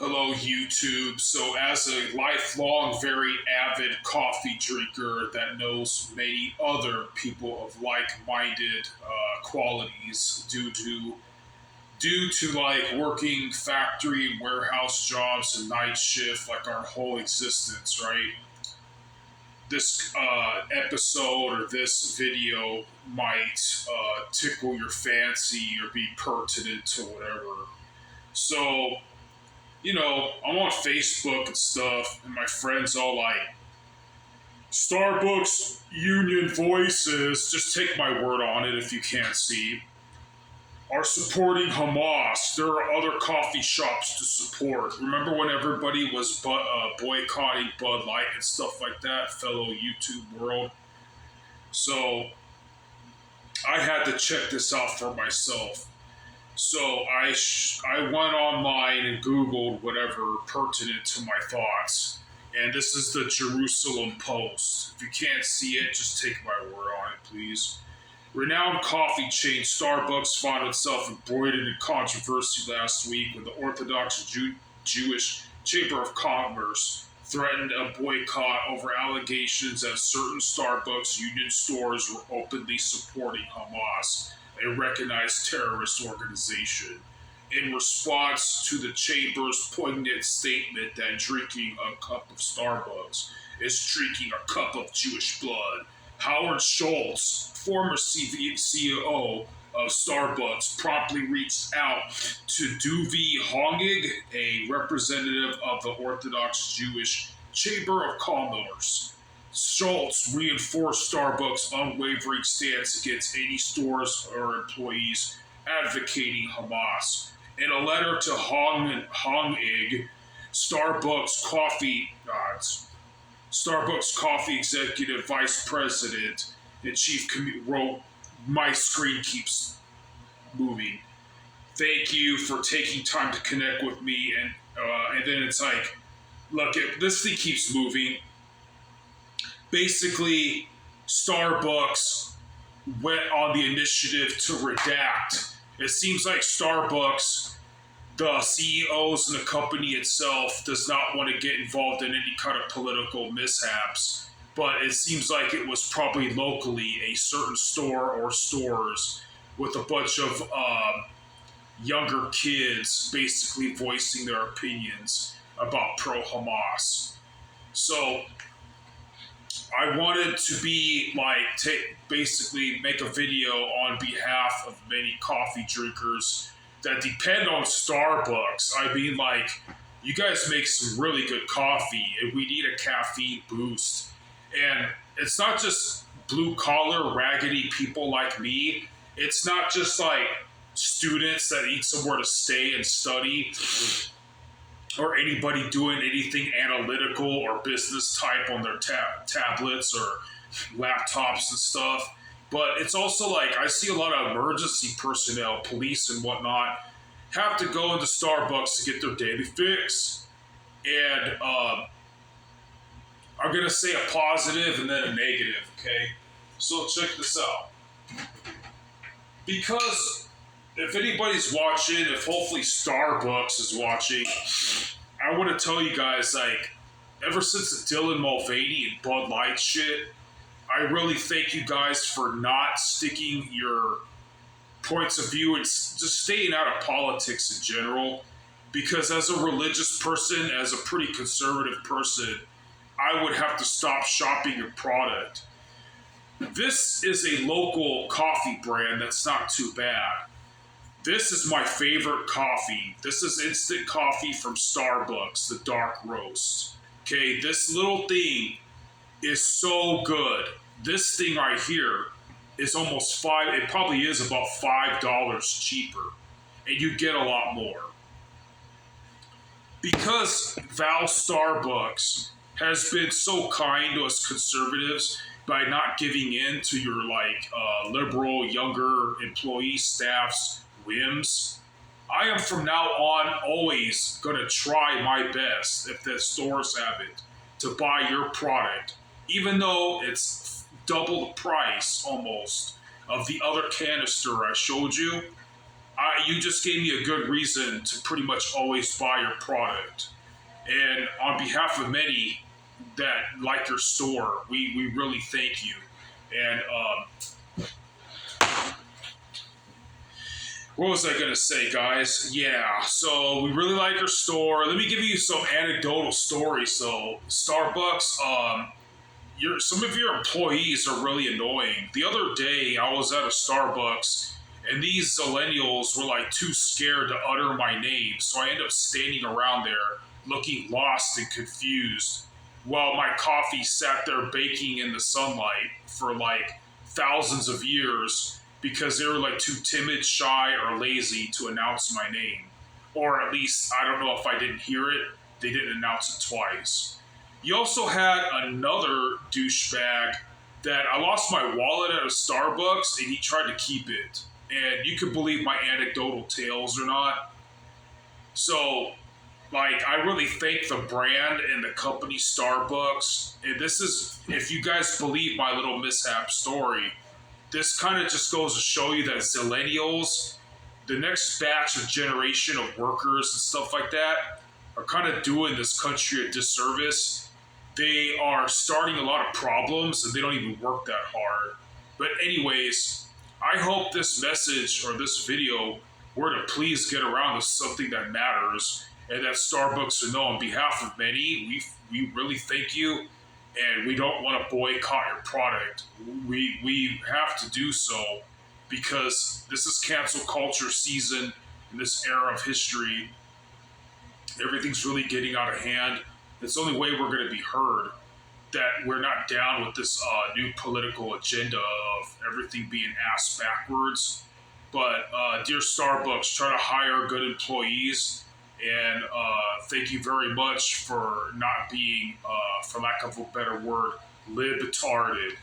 Hello, YouTube. So, as a lifelong, very avid coffee drinker that knows many other people of like-minded qualities, due to like working factory and warehouse jobs and night shift, like our whole existence, right? This episode or this video might tickle your fancy or be pertinent to whatever. So, I'm on Facebook and stuff, and my friends all like, Starbucks Union Voices, just take my word on it if you can't see, are supporting Hamas. There are other coffee shops to support. Remember when everybody was boycotting Bud Light and stuff like that, fellow YouTube world? So I had to check this out for myself. So I went online and Googled whatever pertinent to my thoughts. And this is the Jerusalem Post. If you can't see it, just take my word on it, please. Renowned coffee chain Starbucks found itself embroidered in controversy last week when the Orthodox Jewish Chamber of Commerce threatened a boycott over allegations that certain Starbucks Union stores were openly supporting Hamas, a recognized terrorist organization, in response to the Chamber's poignant statement that drinking a cup of Starbucks is drinking a cup of Jewish blood. Howard Schultz, former CEO of Starbucks, promptly reached out to Duvi Hongig, a representative of the Orthodox Jewish Chamber of Commerce. Schultz reinforced Starbucks' unwavering stance against any stores or employees advocating Hamas. In a letter to Hongig, Starbucks Coffee Executive Vice President and Chief wrote, "My screen keeps moving. Thank you for taking time to connect with me." And then it's like, look, this thing keeps moving. Basically, Starbucks went on the initiative to redact. It seems like Starbucks, the CEOs and the company itself, does not want to get involved in any kind of political mishaps. But it seems like it was probably locally a certain store or stores with a bunch of younger kids basically voicing their opinions about pro-Hamas. So I wanted to be like, basically make a video on behalf of many coffee drinkers that depend on Starbucks. I mean, like, you guys make some really good coffee and we need a caffeine boost. And it's not just blue collar, raggedy people like me. It's not just like students that need somewhere to stay and study, or anybody doing anything analytical or business type on their tablets or laptops and stuff. But it's also like, I see a lot of emergency personnel, police and whatnot, have to go into Starbucks to get their daily fix. And I'm going to say a positive and then a negative, okay? So check this out. Because if anybody's watching, if hopefully Starbucks is watching, I want to tell you guys, like, ever since the Dylan Mulvaney and Bud Light shit, I really thank you guys for not sticking your points of view and just staying out of politics in general. Because as a religious person, as a pretty conservative person, I would have to stop shopping your product. This is a local coffee brand that's not too bad. This is my favorite coffee. This is instant coffee from Starbucks, the dark roast. Okay, this little thing is so good. This thing right here is almost it probably is about $5 cheaper. And you get a lot more. Because Val Starbucks has been so kind to us conservatives by not giving in to your liberal, younger employee staff's whims, I am from now on always going to try my best, if the stores have it, to buy your product, even though it's double the price almost of the other canister I showed you. You just gave me a good reason to pretty much always buy your product. And on behalf of many that like your store, we really thank you. And what was I gonna say, guys? Yeah, so we really like your store. Let me give you some anecdotal stories. So Starbucks, some of your employees are really annoying. The other day, I was at a Starbucks, and these millennials were like too scared to utter my name, so I ended up standing around there, looking lost and confused, while my coffee sat there baking in the sunlight for like thousands of years because they were like too timid, shy, or lazy to announce my name. Or at least, I don't know if I didn't hear it, they didn't announce it twice. You also had another douchebag that I lost my wallet at a Starbucks and he tried to keep it. And you could believe my anecdotal tales or not. So, like, I really thank the brand and the company Starbucks. And this is, if you guys believe my little mishap story, this kind of just goes to show you that Zillennials, the next batch of generation of workers and stuff like that, are kind of doing this country a disservice. They are starting a lot of problems and they don't even work that hard. But anyways, I hope this message or this video were to please get around to something that matters and that Starbucks will know on behalf of many, we really thank you and we don't want to boycott your product. We have to do so because this is cancel culture season in this era of history. Everything's really getting out of hand. It's the only way we're going to be heard that we're not down with this new political agenda of everything being ass backwards. But dear Starbucks, try to hire good employees. And thank you very much for not being, for lack of a better word, libtarded.